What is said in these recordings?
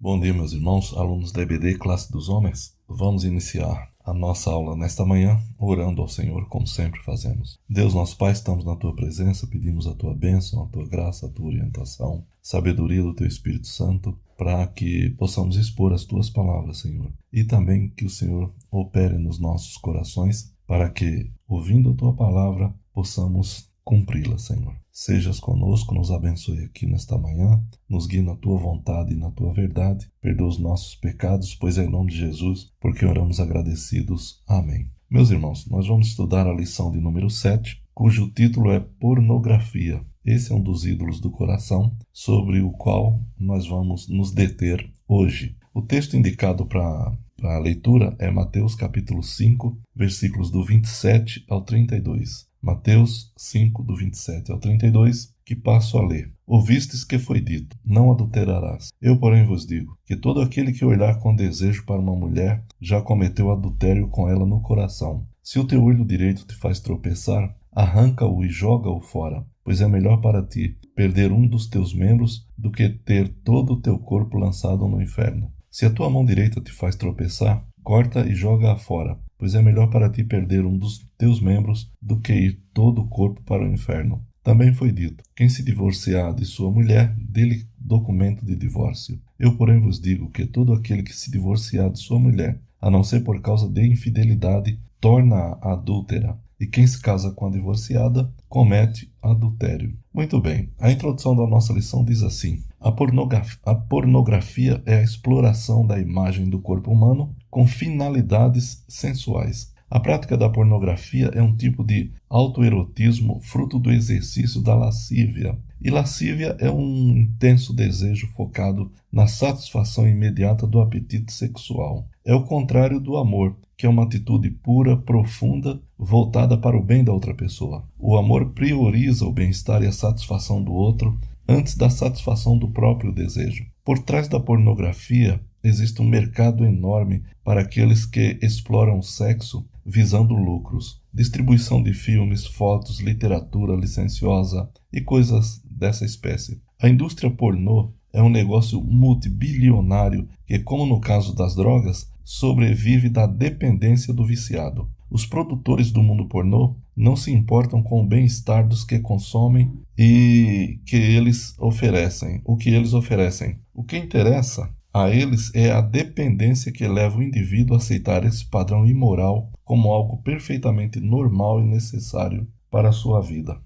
Bom dia, meus irmãos, alunos da EBD, classe dos homens. Vamos iniciar a nossa aula nesta manhã, orando ao Senhor, como sempre fazemos. Deus, nosso Pai, estamos na Tua presença, pedimos a Tua bênção, a Tua graça, a Tua orientação, sabedoria do Teu Espírito Santo, para que possamos expor as Tuas palavras, Senhor. E também que o Senhor opere nos nossos corações, para que, ouvindo a Tua palavra, possamos cumpri-la, Senhor. Sejas conosco, nos abençoe aqui nesta manhã, nos guie na Tua vontade e na Tua verdade, perdoa os nossos pecados, pois é em nome de Jesus, porque oramos agradecidos. Amém. Meus irmãos, nós vamos estudar a lição de número 7, cujo título é Pornografia. Esse é um dos ídolos do coração, sobre o qual nós vamos nos deter hoje. O texto indicado para a leitura é Mateus capítulo 5, versículos do 27 ao 32. Mateus 5, do 27 ao 32, que passo a ler. Ouvistes que foi dito, não adulterarás. Eu, porém, vos digo, que todo aquele que olhar com desejo para uma mulher, já cometeu adultério com ela no coração. Se o teu olho direito te faz tropeçar, arranca-o e joga-o fora, pois é melhor para ti perder um dos teus membros do que ter todo o teu corpo lançado no inferno. Se a tua mão direita te faz tropeçar, corta e joga-a fora, pois é melhor para ti perder um dos teus membros do que ir todo o corpo para o inferno. Também foi dito, quem se divorciar de sua mulher, dê-lhe documento de divórcio. Eu, porém, vos digo que todo aquele que se divorciar de sua mulher, a não ser por causa de infidelidade, torna-a adúltera. E quem se casa com a divorciada, comete adultério. Muito bem, a introdução da nossa lição diz assim: a pornografia é a exploração da imagem do corpo humano com finalidades sensuais. A prática da pornografia é um tipo de autoerotismo fruto do exercício da lascívia. E lascívia é um intenso desejo focado na satisfação imediata do apetite sexual. É o contrário do amor, que é uma atitude pura, profunda, voltada para o bem da outra pessoa. O amor prioriza o bem-estar e a satisfação do outro antes da satisfação do próprio desejo. Por trás da pornografia existe um mercado enorme para aqueles que exploram o sexo visando lucros. Distribuição de filmes, fotos, literatura licenciosa e coisas dessa espécie. A indústria pornô é um negócio multibilionário que, como no caso das drogas, sobrevive da dependência do viciado. Os produtores do mundo pornô não se importam com o bem-estar dos que consomem e que eles oferecem, o que eles oferecem. O que interessa a eles é a dependência que leva o indivíduo a aceitar esse padrão imoral como algo perfeitamente normal e necessário para a sua vida.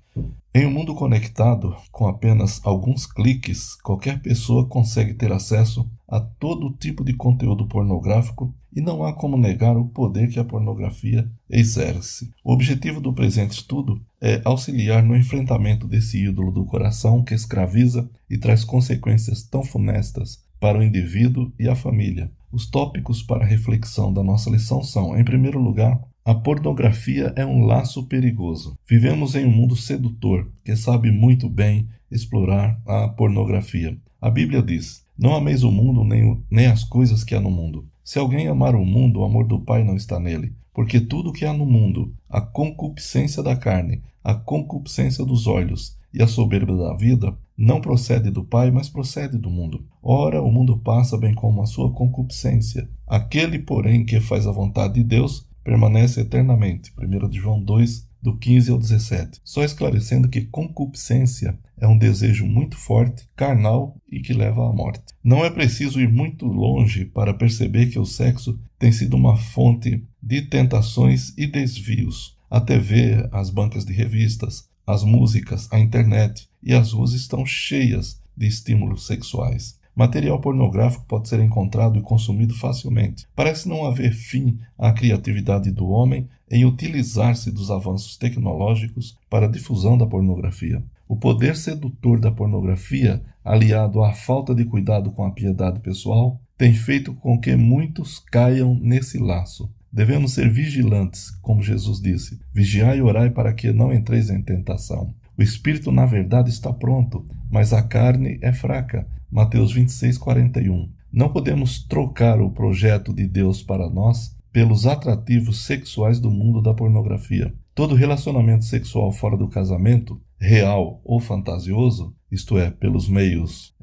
Em um mundo conectado, com apenas alguns cliques, qualquer pessoa consegue ter acesso a todo tipo de conteúdo pornográfico e não há como negar o poder que a pornografia exerce. O objetivo do presente estudo é auxiliar no enfrentamento desse ídolo do coração que escraviza e traz consequências tão funestas para o indivíduo e a família. Os tópicos para reflexão da nossa lição são, em primeiro lugar, a pornografia é um laço perigoso. Vivemos em um mundo sedutor que sabe muito bem explorar a pornografia. A Bíblia diz, não ameis o mundo nem as coisas que há no mundo. Se alguém amar o mundo, o amor do Pai não está nele. Porque tudo que há no mundo, a concupiscência da carne, a concupiscência dos olhos e a soberba da vida, não procede do Pai, mas procede do mundo. Ora, o mundo passa bem como a sua concupiscência. Aquele, porém, que faz a vontade de Deus, permanece eternamente. 1 João 2, do 15 ao 17. Só esclarecendo que concupiscência é um desejo muito forte, carnal e que leva à morte. Não é preciso ir muito longe para perceber que o sexo tem sido uma fonte de tentações e desvios. A TV, as bancas de revistas, as músicas, a internet e as ruas estão cheias de estímulos sexuais. Material pornográfico pode ser encontrado e consumido facilmente. Parece não haver fim à criatividade do homem em utilizar-se dos avanços tecnológicos para a difusão da pornografia. O poder sedutor da pornografia, aliado à falta de cuidado com a piedade pessoal, tem feito com que muitos caiam nesse laço. Devemos ser vigilantes, como Jesus disse. Vigiai e orai para que não entreis em tentação. O espírito, na verdade, está pronto, mas a carne é fraca. Mateus 26, 41. Não podemos trocar o projeto de Deus para nós pelos atrativos sexuais do mundo da pornografia. Todo relacionamento sexual fora do casamento, real ou fantasioso, isto é, pelos meios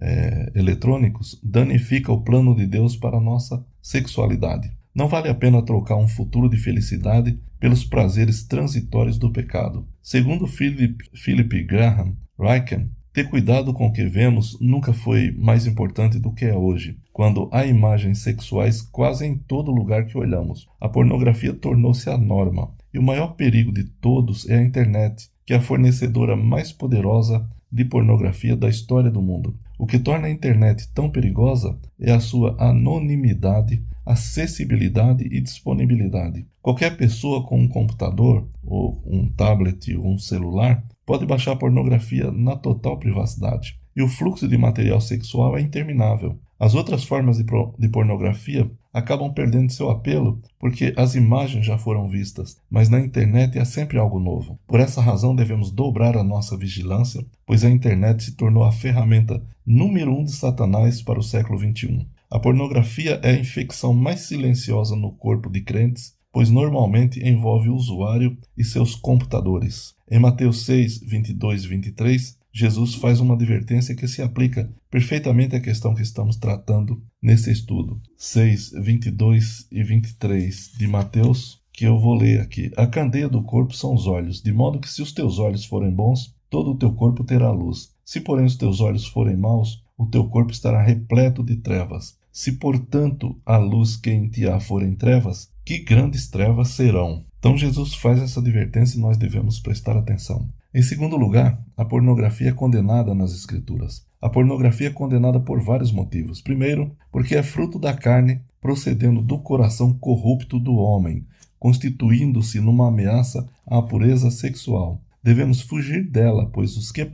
eletrônicos, danifica o plano de Deus para a nossa sexualidade. Não vale a pena trocar um futuro de felicidade pelos prazeres transitórios do pecado. Segundo Philip Graham Ryken, ter cuidado com o que vemos nunca foi mais importante do que é hoje, quando há imagens sexuais quase em todo lugar que olhamos. A pornografia tornou-se a norma, e o maior perigo de todos é a internet, que é a fornecedora mais poderosa de pornografia da história do mundo. O que torna a internet tão perigosa é a sua anonimidade, acessibilidade e disponibilidade. Qualquer pessoa com um computador, ou um tablet ou um celular, pode baixar pornografia na total privacidade. E o fluxo de material sexual é interminável. As outras formas de pornografia acabam perdendo seu apelo porque as imagens já foram vistas, mas na internet há sempre algo novo. Por essa razão devemos dobrar a nossa vigilância, pois a internet se tornou a ferramenta número 1 de Satanás para o século XXI. A pornografia é a infecção mais silenciosa no corpo de crentes, pois normalmente envolve o usuário e seus computadores. Em Mateus 6, 22 e 23, Jesus faz uma advertência que se aplica perfeitamente à questão que estamos tratando nesse estudo. 6, 22 e 23 de Mateus, que eu vou ler aqui. A candeia do corpo são os olhos, de modo que se os teus olhos forem bons, todo o teu corpo terá luz. Se, porém, os teus olhos forem maus, o teu corpo estará repleto de trevas. Se, portanto, a luz que em ti há forem trevas, que grandes trevas serão. Então Jesus faz essa advertência e nós devemos prestar atenção. Em segundo lugar, a pornografia é condenada nas Escrituras. A pornografia é condenada por vários motivos. Primeiro, porque é fruto da carne, procedendo do coração corrupto do homem, constituindo-se numa ameaça à pureza sexual. Devemos fugir dela, pois os que a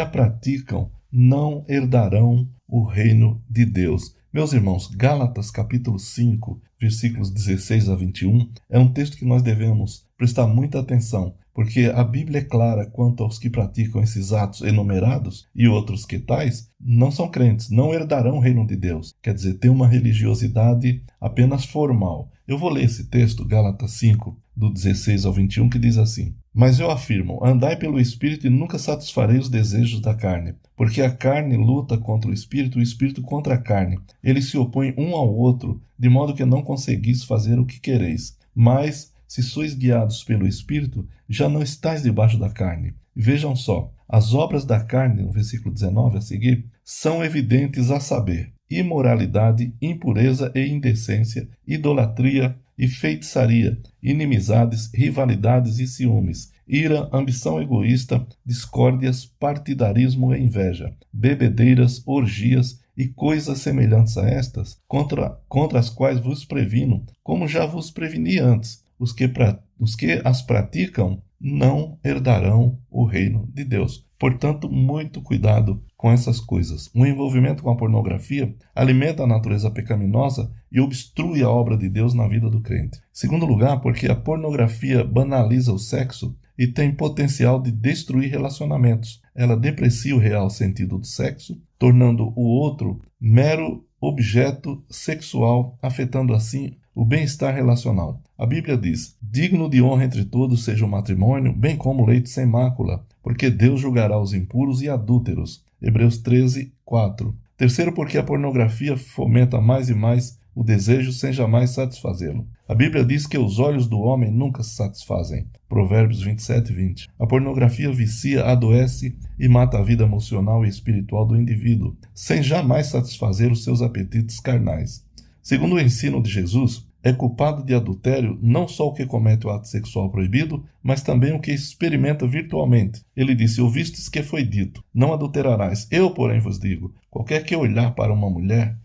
praticam, não herdarão o reino de Deus. Meus irmãos, Gálatas capítulo 5, versículos 16 a 21, é um texto que nós devemos prestar muita atenção, porque a Bíblia é clara quanto aos que praticam esses atos enumerados e outros que tais não são crentes, não herdarão o reino de Deus. Quer dizer, tem uma religiosidade apenas formal. Eu vou ler esse texto, Gálatas 5, do 16 ao 21, que diz assim: Mas eu afirmo, andai pelo Espírito e nunca satisfarei os desejos da carne, porque a carne luta contra o Espírito contra a carne. Eles se opõem um ao outro, de modo que não conseguis fazer o que quereis. Mas, se sois guiados pelo Espírito, já não estáis debaixo da carne. Vejam só, as obras da carne, no versículo 19 a seguir, são evidentes a saber: imoralidade, impureza e indecência, idolatria e feitiçaria, inimizades, rivalidades e ciúmes, ira, ambição egoísta, discórdias, partidarismo e inveja, bebedeiras, orgias e coisas semelhantes a estas, contra as quais vos previno, como já vos preveni antes. Os que as praticam não herdarão o reino de Deus. Portanto, muito cuidado com essas coisas. O envolvimento com a pornografia alimenta a natureza pecaminosa e obstrui a obra de Deus na vida do crente. Segundo lugar, porque a pornografia banaliza o sexo e tem potencial de destruir relacionamentos. Ela deprecia o real sentido do sexo, tornando o outro mero objeto sexual, afetando assim o bem-estar relacional. A Bíblia diz: digno de honra entre todos seja o matrimônio, bem como o leito sem mácula, porque Deus julgará os impuros e adúlteros. Hebreus 13, 4. Terceiro, porque a pornografia fomenta mais e mais o desejo sem jamais satisfazê-lo. A Bíblia diz que os olhos do homem nunca se satisfazem. Provérbios 27, 20. A pornografia vicia, adoece e mata a vida emocional e espiritual do indivíduo, sem jamais satisfazer os seus apetites carnais. Segundo o ensino de Jesus, é culpado de adultério não só o que comete o ato sexual proibido, mas também o que experimenta virtualmente. Ele disse: ouvistes que foi dito, não adulterarás. Eu, porém, vos digo, qualquer que olhar para uma mulher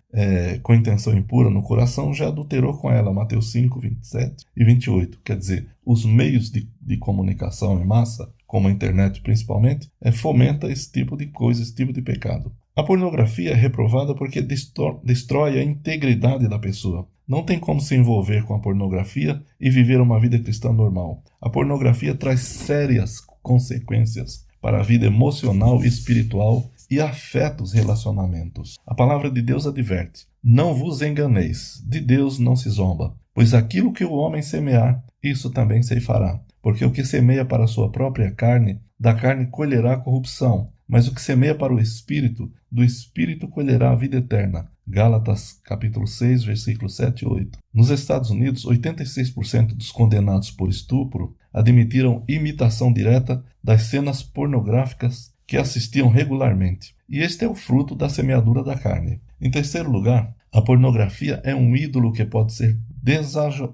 com intenção impura no coração, já adulterou com ela. Mateus 5, 27 e 28. Quer dizer, os meios de comunicação em massa, como a internet principalmente, fomenta esse tipo de coisa, esse tipo de pecado. A pornografia é reprovada porque destrói a integridade da pessoa. Não tem como se envolver com a pornografia e viver uma vida cristã normal. A pornografia traz sérias consequências para a vida emocional, espiritual e afeta os relacionamentos. A palavra de Deus adverte: não vos enganeis, de Deus não se zomba, pois aquilo que o homem semear, isso também ceifará. porque o que semeia para a sua própria carne, da carne colherá corrupção, mas o que semeia para o Espírito, do Espírito colherá a vida eterna. Gálatas, capítulo 6, versículos 7 e 8. Nos Estados Unidos, 86% dos condenados por estupro admitiram imitação direta das cenas pornográficas que assistiam regularmente. E este é o fruto da semeadura da carne. Em terceiro lugar, a pornografia é um ídolo que pode ser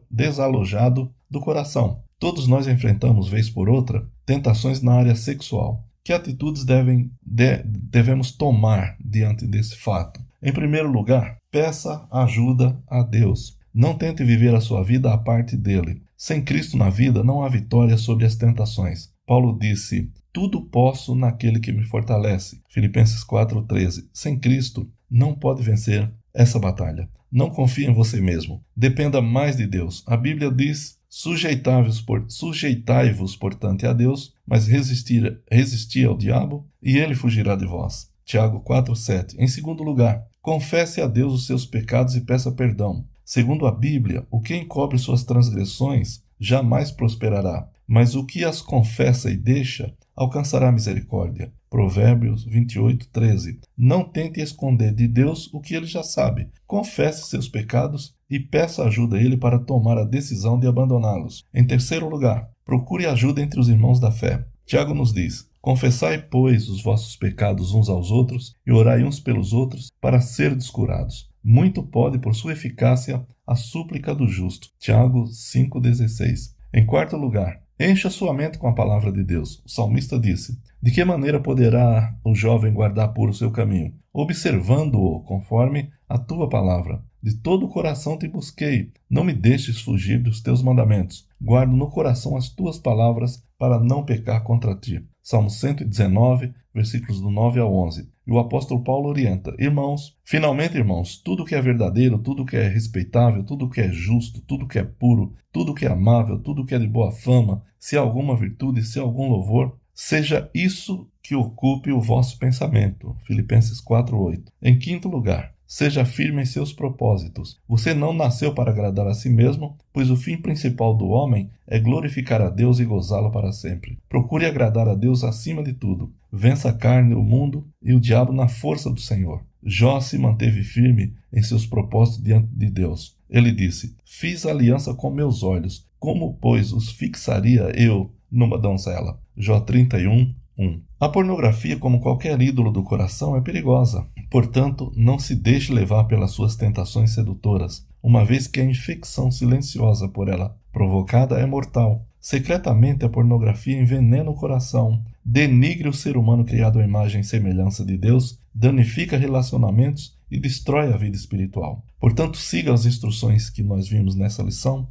desalojado do coração. Todos nós enfrentamos, vez por outra, tentações na área sexual. Que atitudes devemos tomar diante desse fato? Em primeiro lugar, peça ajuda a Deus. Não tente viver a sua vida à parte dele. Sem Cristo na vida, não há vitória sobre as tentações. Paulo disse: tudo posso naquele que me fortalece. Filipenses 4,13. Sem Cristo, não pode vencer essa batalha. Não confie em você mesmo. Dependa mais de Deus. A Bíblia diz: sujeitai-vos, portanto, a Deus, mas resisti ao diabo, e ele fugirá de vós. Tiago 4,7. Em segundo lugar, confesse a Deus os seus pecados e peça perdão. Segundo a Bíblia, o que encobre suas transgressões jamais prosperará, mas o que as confessa e deixa alcançará misericórdia. Provérbios 28:13. Não tente esconder de Deus o que ele já sabe. Confesse seus pecados e peça ajuda a ele para tomar a decisão de abandoná-los. Em terceiro lugar, procure ajuda entre os irmãos da fé. Tiago nos diz: confessai, pois, os vossos pecados uns aos outros e orai uns pelos outros para serdes curados. Muito pode, por sua eficácia, a súplica do justo. Tiago 5,16. Em quarto lugar, encha sua mente com a palavra de Deus. O salmista disse: de que maneira poderá o jovem guardar puro o seu caminho? Observando-o conforme a tua palavra. De todo o coração te busquei. Não me deixes fugir dos teus mandamentos. Guardo no coração as tuas palavras para não pecar contra ti. Salmo 119, versículos do 9 ao 11. E o apóstolo Paulo orienta: finalmente, irmãos, tudo que é verdadeiro, tudo que é respeitável, tudo que é justo, tudo que é puro, tudo que é amável, tudo que é de boa fama, se há alguma virtude, se há algum louvor, seja isso que ocupe o vosso pensamento. Filipenses 4:8. Em quinto lugar, seja firme em seus propósitos. Você não nasceu para agradar a si mesmo, pois o fim principal do homem é glorificar a Deus e gozá-lo para sempre. Procure agradar a Deus acima de tudo. Vença a carne, o mundo e o diabo na força do Senhor. Jó se manteve firme em seus propósitos diante de Deus. Ele disse: fiz aliança com meus olhos, como, pois, os fixaria eu numa donzela? Jó 31:1. A pornografia, como qualquer ídolo do coração, é perigosa. Portanto, não se deixe levar pelas suas tentações sedutoras, uma vez que a infecção silenciosa por ela provocada é mortal. Secretamente, a pornografia envenena o coração, denigre o ser humano criado à imagem e semelhança de Deus, danifica relacionamentos e destrói a vida espiritual. Portanto, siga as instruções que nós vimos nessa lição,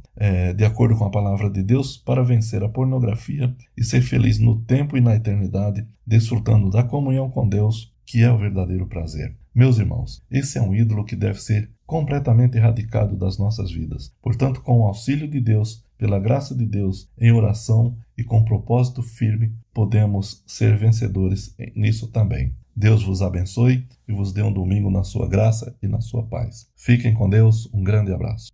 de acordo com a palavra de Deus, para vencer a pornografia e ser feliz no tempo e na eternidade, desfrutando da comunhão com Deus, que é o verdadeiro prazer. Meus irmãos, esse é um ídolo que deve ser completamente erradicado das nossas vidas. Portanto, com o auxílio de Deus, pela graça de Deus, em oração e com propósito firme, podemos ser vencedores nisso também. Deus vos abençoe e vos dê um domingo na sua graça e na sua paz. Fiquem com Deus, um grande abraço.